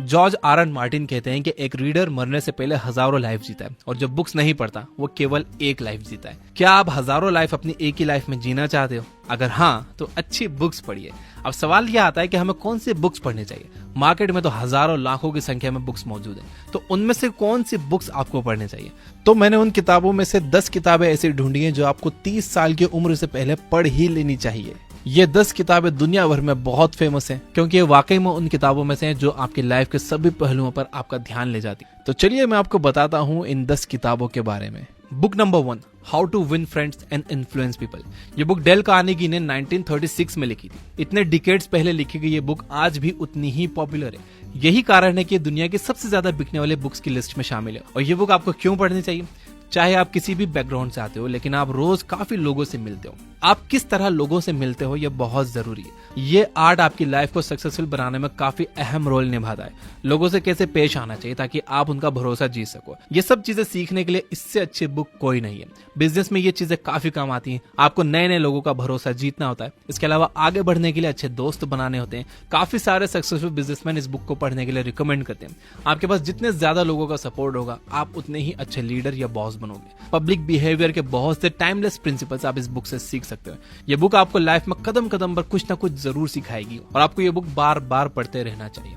George R Martin कहते हैं कि एक रीडर मरने से पहले हजारों लाइफ जीता है और जो बुक्स नहीं पढ़ता वो केवल एक लाइफ जीता है। क्या आप हजारों लाइफ अपनी एक ही लाइफ में जीना चाहते हो? अगर हाँ तो अच्छी बुक्स पढ़िए। अब सवाल यह आता है कि हमें कौन सी बुक्स पढ़नी चाहिए। मार्केट में तो हजारों लाखों की संख्या में बुक्स मौजूद हैं, तो उनमें से कौन सी बुक्स आपको पढ़नी चाहिए? तो मैंने उन किताबों में से 10 किताबें ऐसी ढूंढी हैं जो आपको 30 साल की उम्र से पहले पढ़ ही लेनी चाहिए। ये 10 किताबें दुनिया भर में बहुत फेमस हैं क्योंकि ये वाकई में उन किताबों में से हैं जो आपकी लाइफ के सभी पहलुओं पर आपका ध्यान ले जाती। तो चलिए मैं आपको बताता हूँ इन 10 किताबों के बारे में। Book number 1, how to win friends and influence people. ये बुक डेल कार्नेगी ने 1936 में लिखी थी। इतने डिकेड्स पहले लिखी गई ये बुक आज भी उतनी ही पॉपुलर है। यही कारण है कि दुनिया की सबसे ज्यादा बिकने वाले बुक्स की लिस्ट में शामिल है। और ये बुक आपको क्यों पढ़नी चाहिए? चाहे आप किसी भी बैकग्राउंड से आते हो, लेकिन आप रोज काफी लोगों से मिलते हो। आप किस तरह लोगों से मिलते हो ये बहुत जरूरी है। ये आर्ट आपकी लाइफ को सक्सेसफुल बनाने में काफी अहम रोल निभाता है। लोगों से कैसे पेश आना चाहिए ताकि आप उनका भरोसा जीत सको, ये सब चीजें सीखने के लिए इससे अच्छी बुक कोई नहीं है। बिजनेस में ये चीजें काफी काम आती हैं। आपको नए नए लोगों का भरोसा जीतना होता है। इसके अलावा आगे बढ़ने के लिए अच्छे दोस्त बनाने होते हैं। काफी सारे सक्सेसफुल बिजनेसमैन इस बुक को पढ़ने के लिए रिकमेंड करते हैं। आपके पास जितने ज्यादा लोगों का सपोर्ट होगा, आप उतने ही अच्छे लीडर या बॉस बनोगे। पब्लिक बिहेवियर के बहुत से टाइमलेस प्रिंसिपल्स आप इस बुक से सीख सकते हो। ये बुक आपको लाइफ में कदम कदम पर कुछ ना कुछ जरूर सिखाएगी और आपको ये बुक बार बार पढ़ते रहना चाहिए।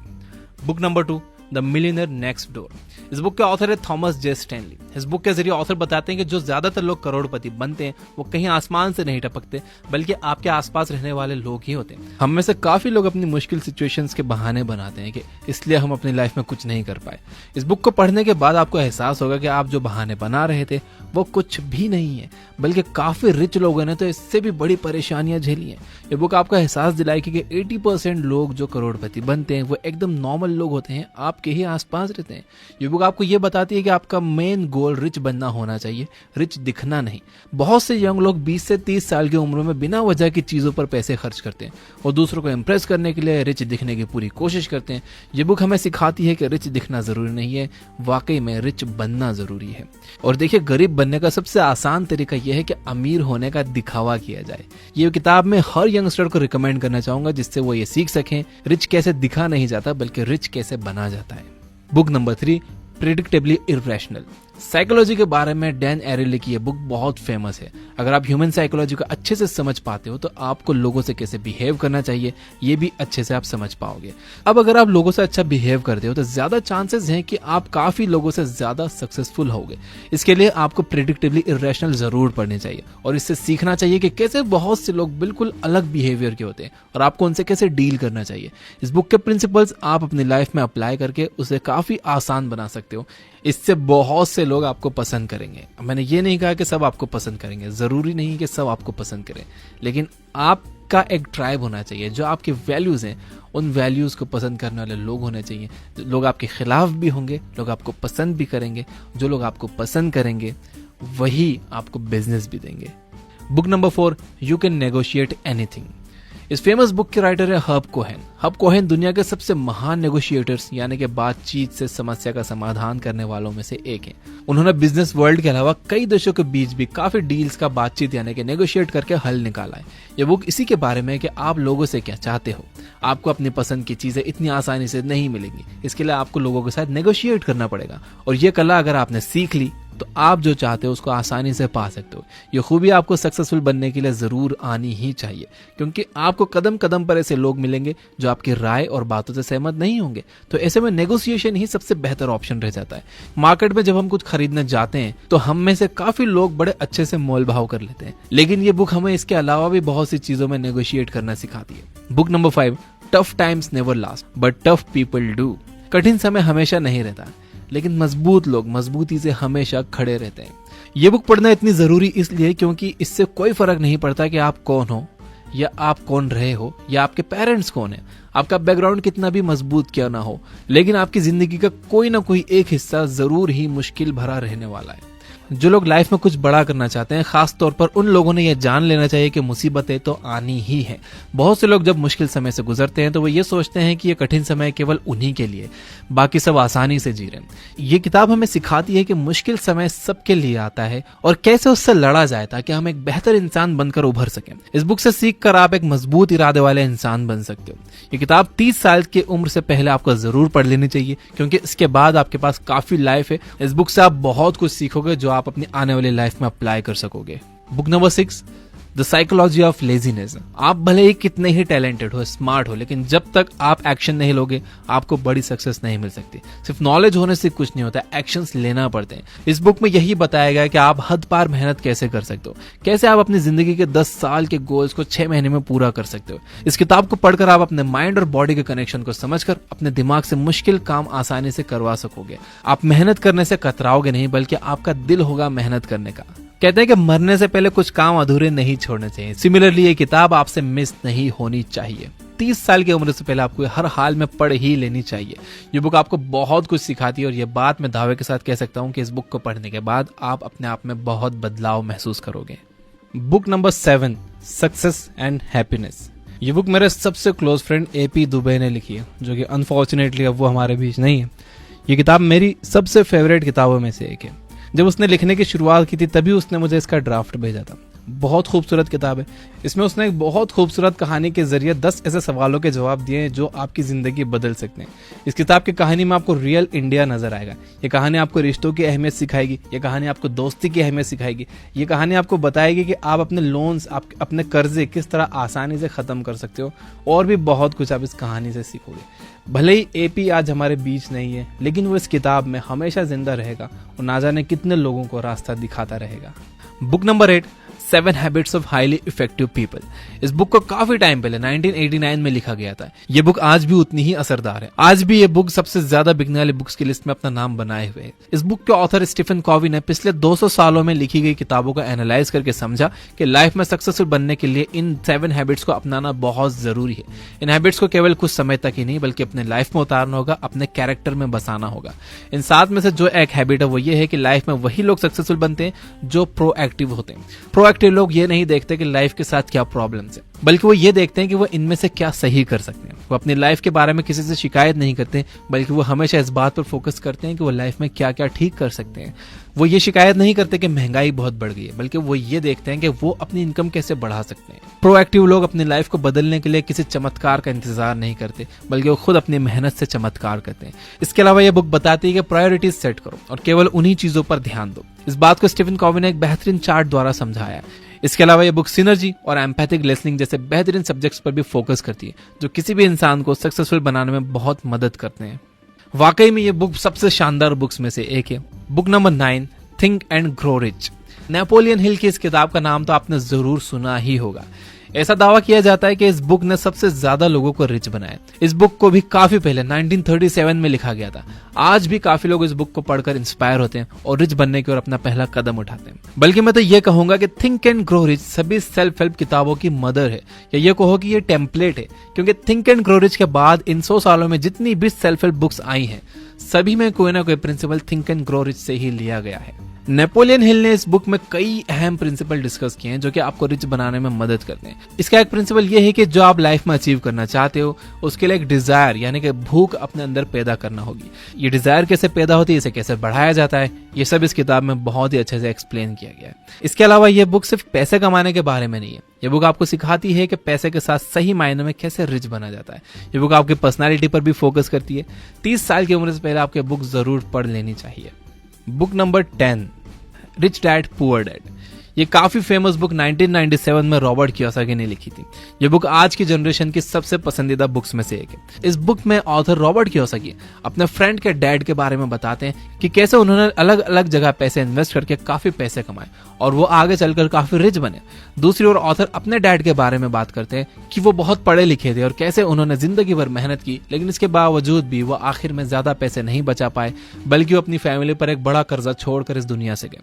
Book number 2, the millionaire next door. इस बुक के ऑथर है थॉमस जे स्टैनली। इस बुक के जरिए ऑथर बताते हैं कि जो ज्यादातर लोग करोड़पति बनते हैं वो कहीं आसमान से नहीं टपकते, बल्कि आपके आसपास रहने वाले लोग ही होते हैं। हम में से काफी लोग अपनी मुश्किल सिचुएशंस के बहाने बनाते हैं कि इसलिए हम अपनी लाइफ में कुछ नहीं कर पाए। इस बुक को पढ़ने के बाद आपको एहसास होगा कि आप जो बहाने बना रहे थे वो कुछ भी नहीं है, बल्कि काफी रिच लोगों ने तो इससे भी बड़ी परेशानियां झेली हैं। ये बुक आपको एहसास दिलाएगी कि 80% लोग जो करोड़पति बनते हैं वो एकदम नॉर्मल लोग होते हैं, आपके ही आसपास रहते हैं। ये बुक आपको ये बताती है कि आपका मेन गोल रिच बनना होना चाहिए, रिच दिखना नहीं। बहुत से यंग लोग 20 से 30 साल की उम्र में बिना वजह की चीजों पर पैसे खर्च करते हैं और दूसरों को इम्प्रेस करने के लिए रिच दिखने की पूरी कोशिश करते हैं। ये बुक हमें सिखाती है कि रिच दिखना जरूरी नहीं है, वाकई में रिच बनना जरूरी है। और देखिए, गरीब बनने का सबसे आसान तरीका यह है कि अमीर होने का दिखावा किया जाए। ये किताब मैं हर यंगस्टर को रिकमेंड करना चाहूंगा जिससे वो ये सीख सकें रिच कैसे दिखा नहीं जाता बल्कि रिच कैसे बना जाता है। Book number 3, predictably irrational. Psychology के बारे में डैन एरिली की यह बुक बहुत फेमस है। अगर आप ह्यूमन साइकोलॉजी को अच्छे से समझ पाते हो तो आपको लोगों से कैसे बिहेव करना चाहिए ये भी अच्छे से आप समझ पाओगे। अब अगर आप लोगों से अच्छा बिहेव करते हो तो ज्यादा चांसेस हैं कि आप काफी लोगों से ज्यादा सक्सेसफुल होगे। इसके लिए आपको प्रेडिक्टेबली इररेशनल जरूर पढ़नी चाहिए और इससे सीखना चाहिए कि कैसे बहुत से लोग बिल्कुल अलग बिहेवियर के होते हैं और आपको उनसे कैसे डील करना चाहिए। इस बुक के प्रिंसिपल्स आप अपनी लाइफ में अप्लाई करके उसे काफी आसान बना सकते हो। इससे बहुत से लोग आपको पसंद करेंगे। मैंने ये नहीं कहा कि सब आपको पसंद करेंगे, जरूरी नहीं कि सब आपको पसंद करें, लेकिन आपका एक ट्राइब होना चाहिए। जो आपके वैल्यूज हैं उन वैल्यूज को पसंद करने वाले लोग होने चाहिए। लोग आपके खिलाफ भी होंगे, लोग आपको पसंद भी करेंगे। जो लोग आपको पसंद करेंगे वही आपको बिजनेस भी देंगे। Book number 4, you can negotiate anything. इस फेमस बुक के राइटर है हर्ब कोहेन। हर्ब कोहेन दुनिया के सबसे महान नेगोशिएटर्स यानी कि बातचीत से समस्या का समाधान करने वालों में से एक हैं। उन्होंने बिजनेस वर्ल्ड के अलावा कई देशों के बीच भी काफी डील्स का बातचीत यानी कि नेगोशिएट करके हल निकाला है। ये बुक इसी के बारे में है कि आप लोगों से क्या चाहते हो। आपको अपनी पसंद की चीजें इतनी आसानी से नहीं मिलेंगी, इसके लिए आपको लोगों के साथ नेगोशिएट करना पड़ेगा और ये कला अगर आपने सीख ली तो आप जो चाहते हो उसको आसानी से पा सकते हो। ये खूबी आपको सक्सेसफुल बनने के लिए जरूर आनी ही चाहिए, क्योंकि आपको कदम कदम पर ऐसे लोग मिलेंगे जो आपकी राय और बातों से सहमत नहीं होंगे। तो ऐसे में नेगोशिएशन ही सबसे बेहतर ऑप्शन रह जाता है। मार्केट में जब हम कुछ खरीदने जाते हैं तो हम में से काफी लोग बड़े अच्छे से मोल भाव कर लेते हैं, लेकिन ये बुक हमें इसके अलावा भी बहुत सी चीजों में नेगोशिएट करना सिखाती है। Book number 5, tough times never last but tough people do. कठिन समय हमेशा नहीं रहता, लेकिन मजबूत लोग मजबूती से हमेशा खड़े रहते हैं। ये बुक पढ़ना इतनी जरूरी इसलिए क्योंकि इससे कोई फर्क नहीं पड़ता कि आप कौन हो या आप कौन रहे हो या आपके पेरेंट्स कौन है, आपका बैकग्राउंड कितना भी मजबूत क्यों ना हो, लेकिन आपकी जिंदगी का कोई ना कोई एक हिस्सा जरूर ही मुश्किल भरा रहने वाला है। जो लोग लाइफ में कुछ बड़ा करना चाहते हैं, खास तौर पर उन लोगों ने यह जान लेना चाहिए कि मुसीबतें तो आनी ही हैं। बहुत से लोग जब मुश्किल समय से गुजरते हैं तो वो ये सोचते हैं कि ये कठिन समय केवल उन्हीं के लिए, बाकी सब आसानी से जी रहे हैं। ये किताब हमें सिखाती है कि मुश्किल समय सबके लिए आता है और कैसे उससे लड़ा जाए ताकि हम एक बेहतर इंसान बनकर उभर सकें। इस बुक से सीखकर आप एक मजबूत इरादे वाले इंसान बन सकते हो। ये किताब 30 साल की उम्र से पहले आपको जरूर पढ़ लेनी चाहिए, क्योंकि इसके बाद आपके पास काफी लाइफ है। इस बुक से आप बहुत कुछ सीखोगे जो आप अपनी आने वाली लाइफ में अप्लाई कर सकोगे। Book number 6, the psychology of laziness. आप भले ही कितने ही टैलेंटेड हो, स्मार्ट हो, लेकिन जब तक आप एक्शन नहीं लोगे आपको बड़ी सक्सेस नहीं मिल सकती। सिर्फ नॉलेज होने से कुछ नहीं होता, एक्शंस लेना पड़ते हैं। इस बुक में यही बताया गया है कि आप हद पार मेहनत कैसे कर सकते हो, कैसे आप अपनी जिंदगी के 10 साल के गोल्स को 6 महीने में पूरा कर सकते हो। इस किताब को पढ़कर आप अपने माइंड और बॉडी के कनेक्शन को समझकर अपने दिमाग से मुश्किल काम आसानी से करवा सकोगे। आप मेहनत करने से कतराओगे नहीं, बल्कि आपका दिल होगा मेहनत करने का। कहते हैं कि मरने से पहले कुछ काम अधूरे नहीं छोड़ने चाहिए। सिमिलरली ये किताब आपसे मिस नहीं होनी चाहिए। 30 साल की उम्र से पहले आपको हर हाल में पढ़ ही लेनी चाहिए। ये बुक आपको बहुत कुछ सिखाती है और ये बात मैं दावे के साथ कह सकता हूँ कि इस बुक को पढ़ने के बाद आप अपने आप में बहुत बदलाव महसूस करोगे। Book number 7, success and happiness. ये बुक मेरे सबसे क्लोज फ्रेंड AP दुबे ने लिखी है, जो कि अनफॉर्चुनेटली अब वो हमारे बीच नहीं है। ये किताब मेरी सबसे फेवरेट किताबों में से एक है। जब उसने लिखने की शुरुआत की थी तभी उसने मुझे इसका ड्राफ्ट भेजा था। बहुत खूबसूरत किताब है। इसमें उसने एक बहुत खूबसूरत कहानी के जरिए 10 ऐसे सवालों के जवाब दिए हैं जो आपकी जिंदगी बदल सकते हैं। इस किताब की कहानी में आपको रियल इंडिया नजर आएगा। ये कहानी आपको रिश्तों की अहमियत सिखाएगी, ये कहानी आपको दोस्ती की अहमियत सिखाएगी, ये कहानी आपको बताएगी कि आप अपने लोन्स, आप अपने कर्जे किस तरह आसानी से खत्म कर सकते हो, और भी बहुत कुछ आप इस कहानी से सीखोगे। भले ही AP आज हमारे बीच नहीं है, लेकिन वो इस किताब में हमेशा जिंदा रहेगा और ना जाने कितने लोगों को रास्ता दिखाता रहेगा। Book number 8, 7 habits of highly effective people. इस बुक को काफी टाइम पहले 1989 में लिखा गया था। ये बुक आज भी उतनी ही असरदार है। आज भी ये बुक सबसे ज्यादा बिकने वाली बुक्स की लिस्ट में अपना नाम बनाए हुए है। इस बुक के ऑथर स्टीफन कॉवी ने पिछले 200 सालों में लिखी गई किताबों को एनालाइज करके समझा कि लाइफ में सक्सेसफुल बनने के लिए इन 7 हैबिट्स को अपनाना बहुत जरूरी है। इन हैबिट्स को केवल कुछ समय तक ही नहीं बल्कि अपने लाइफ में उतारना होगा, अपने कैरेक्टर में बसाना होगा। इन 7 में से जो एक हैबिट है वो ये है कि लाइफ में वही लोग सक्सेसफुल बनते हैं जो प्रोएक्टिव होते हैं। प्रोएक्टिव लोग ये नहीं देखते कि लाइफ के साथ क्या प्रॉब्लम्स है, बल्कि वो ये देखते हैं कि वो इनमें से क्या सही कर सकते हैं। वो अपनी लाइफ के बारे में किसी से शिकायत नहीं करते, बल्कि वो हमेशा इस बात पर फोकस करते हैं कि वो लाइफ में क्या क्या ठीक कर सकते हैं। वो ये शिकायत नहीं करते कि महंगाई बहुत बढ़ गई है, बल्कि वो ये देखते हैं कि वो अपनी इनकम कैसे बढ़ा सकते हैं। प्रोएक्टिव लोग अपनी लाइफ को बदलने के लिए किसी चमत्कार का इंतजार नहीं करते, बल्कि वो खुद अपनी मेहनत से चमत्कार करते हैं। इसके अलावा ये बुक बताती है कि प्रायोरिटीज सेट करो और केवल उन्हीं चीजों पर ध्यान दो। इस बात को स्टीफन कॉवी ने एक बेहतरीन चार्ट द्वारा समझाया। इसके अलावा ये बुक सिनर्जी और एम्पैथिक लिसनिंग जैसे बेहतरीन सब्जेक्ट्स पर भी फोकस करती है, जो किसी भी इंसान को सक्सेसफुल बनाने में बहुत मदद करते हैं। वाकई में ये बुक सबसे शानदार बुक्स में से एक है। Book number 9, think and grow rich. Napoleon Hill की इस किताब का नाम तो आपने जरूर सुना ही होगा। ऐसा दावा किया जाता है कि इस बुक ने सबसे ज्यादा लोगों को रिच बनाया। इस बुक को भी काफी पहले 1937 में लिखा गया था। आज भी काफी लोग इस बुक को पढ़कर इंस्पायर होते हैं और रिच बनने की ओर अपना पहला कदम उठाते हैं। बल्कि मैं तो ये कहूंगा कि थिंक एंड ग्रो रिच सभी सेल्फ हेल्प किताबों की मदर है, या ये कहो कि ये टेम्पलेट है, क्योंकि थिंक एंड ग्रो रिच के बाद इन 100 सालों में जितनी भी सेल्फ हेल्प बुक्स आई हैं, सभी में कोई ना कोई principle think and grow rich से ही लिया गया है। नेपोलियन हिल ने इस बुक में कई अहम प्रिंसिपल डिस्कस किए हैं जो कि आपको रिच बनाने में मदद करते हैं। इसका एक प्रिंसिपल ये है कि जो आप लाइफ में अचीव करना चाहते हो उसके लिए एक डिजायर यानी कि भूख अपने अंदर पैदा करना होगी। ये डिजायर कैसे पैदा होती है, इसे कैसे बढ़ाया जाता है, ये सब इस किताब में बहुत ही अच्छे से एक्सप्लेन किया गया है। इसके अलावा ये बुक सिर्फ पैसे कमाने के बारे में नहीं है। ये बुक आपको सिखाती है कि पैसे के साथ सही मायने में कैसे रिच बना जाता है। ये बुक आपकी पर्सनैलिटी पर भी फोकस करती है। 30 साल की उम्र से पहले आपको बुक जरूर पढ़ लेनी चाहिए। Book number 10, rich dad poor dad. ये काफी फेमस बुक 1997 में रॉबर्ट कियोसाकी ने लिखी थी। ये बुक आज की जनरेशन की सबसे पसंदीदा बुक्स में से एक है। इस बुक में ऑथर रॉबर्ट कियोसाकी अपने फ्रेंड के डैड के बारे में बताते हैं कि कैसे उन्होंने अलग अलग जगह पैसे इन्वेस्ट करके काफी पैसे कमाए और वो आगे चलकर काफी रिच बने। दूसरी ओर ऑथर अपने डैड के बारे में बात करते हैं कि वो बहुत पढ़े लिखे थे और कैसे उन्होंने जिंदगी भर मेहनत की, लेकिन इसके बावजूद भी वो आखिर में ज्यादा पैसे नहीं बचा पाए, बल्कि वो अपनी फैमिली पर एक बड़ा कर्जा छोड़कर इस दुनिया से गए।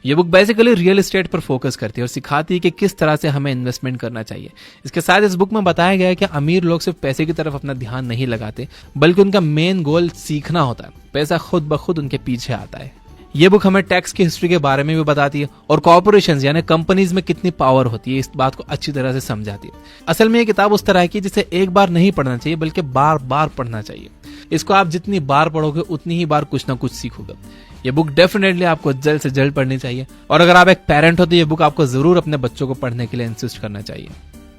ये बुक बेसिकली रियल एस्टेट पर फोकस करती है और सिखाती है कि किस तरह से हमें इन्वेस्टमेंट करना चाहिए। इसके साथ इस बुक में बताया गया है कि अमीर लोग सिर्फ पैसे की तरफ अपना ध्यान नहीं लगाते, बल्कि उनका मेन गोल सीखना होता है। पैसा खुद ब खुद उनके पीछे आता है। ये बुक हमें टैक्स की हिस्ट्री के बारे में भी बताती है और कॉर्पोरेशंस यानी कंपनीज में कितनी पावर होती है इस बात को अच्छी तरह से समझाती है। असल में ये किताब उस तरह की जिसे एक बार नहीं पढ़ना चाहिए बल्कि बार बार पढ़ना चाहिए। इसको आप जितनी बार पढ़ोगे उतनी ही बार कुछ ना कुछ सीखोगे। ये बुक डेफिनेटली आपको जल्द से जल्द पढ़नी चाहिए और अगर आप एक पेरेंट हो तो ये बुक आपको जरूर अपने बच्चों को पढ़ने के लिए इंसिस्ट करना चाहिए।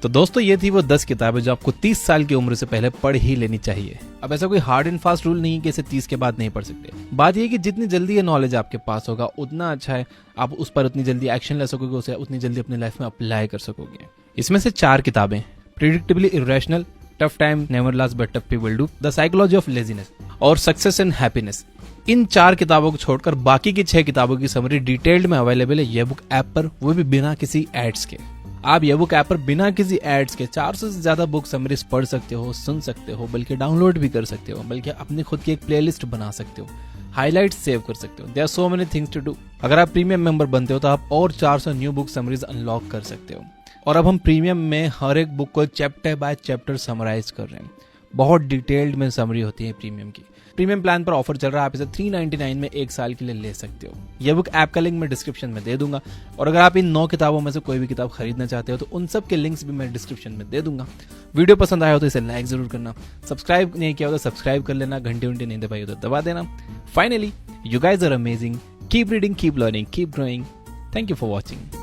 तो दोस्तों ये थी वो 10 किताबें जो आपको 30 साल की उम्र से पहले पढ़ ही लेनी चाहिए। अब ऐसा कोई हार्ड एंड फास्ट रूल नहीं है कि इसे 30 के बाद नहीं पढ़ सकते। बात ये है कि जितनी जल्दी ये नॉलेज आपके पास होगा उतना अच्छा है, आप उस पर उतनी जल्दी एक्शन ले सकोगे, उसे उतनी जल्दी अपनी लाइफ में अप्लाई कर सकोगे। इसमें से 4 किताबें predictably irrational, tough time never last but tough people do, the psychology of laziness और सक्सेस एंड हैप्पीनेस। इन 4 किताबों को छोड़कर बाकी की 6 किताबों की समरी डिटेल्ड में अवेलेबल है ये बुक ऐप पर, वो भी बिना किसी एड्स के। आप ये बुक ऐप पर बिना किसी एड्स के 400 से ज्यादा बुक समरीज पढ़ सकते हो, सुन सकते हो, बल्कि डाउनलोड भी कर सकते हो, बल्कि अपनी खुद की एक प्लेलिस्ट बना सकते हो, हाइलाइट सेव कर सकते हो। There are so many things to do. अगर आप प्रीमियम मेंबर बनते हो तो आप और 400 न्यू बुक समरीज अनलॉक कर सकते हो। और अब हम प्रीमियम में हर एक बुक को चैप्टर बाय चैप्टर समराइज कर रहे हैं। बहुत डिटेल्ड में समरी होती है प्रीमियम की। प्रीमियम प्लान पर ऑफर चल रहा है, आप इसे 399 में 1 साल के लिए ले सकते हो। यह बुक ऐप का लिंक मैं डिस्क्रिप्शन में दे दूंगा और अगर आप इन 9 किताबों में से कोई भी किताब खरीदना चाहते हो तो उन सब के लिंक्स भी मैं डिस्क्रिप्शन में दे दूंगा। वीडियो पसंद आया हो तो इसे लाइक जरूर करना, सब्सक्राइब नहीं किया हो तो सब्सक्राइब कर लेना, घंटी उंटी नहीं दबाई हो तो दबा देना। Finally, you guys are amazing, keep reading, keep learning, keep growing. Thank you for watching.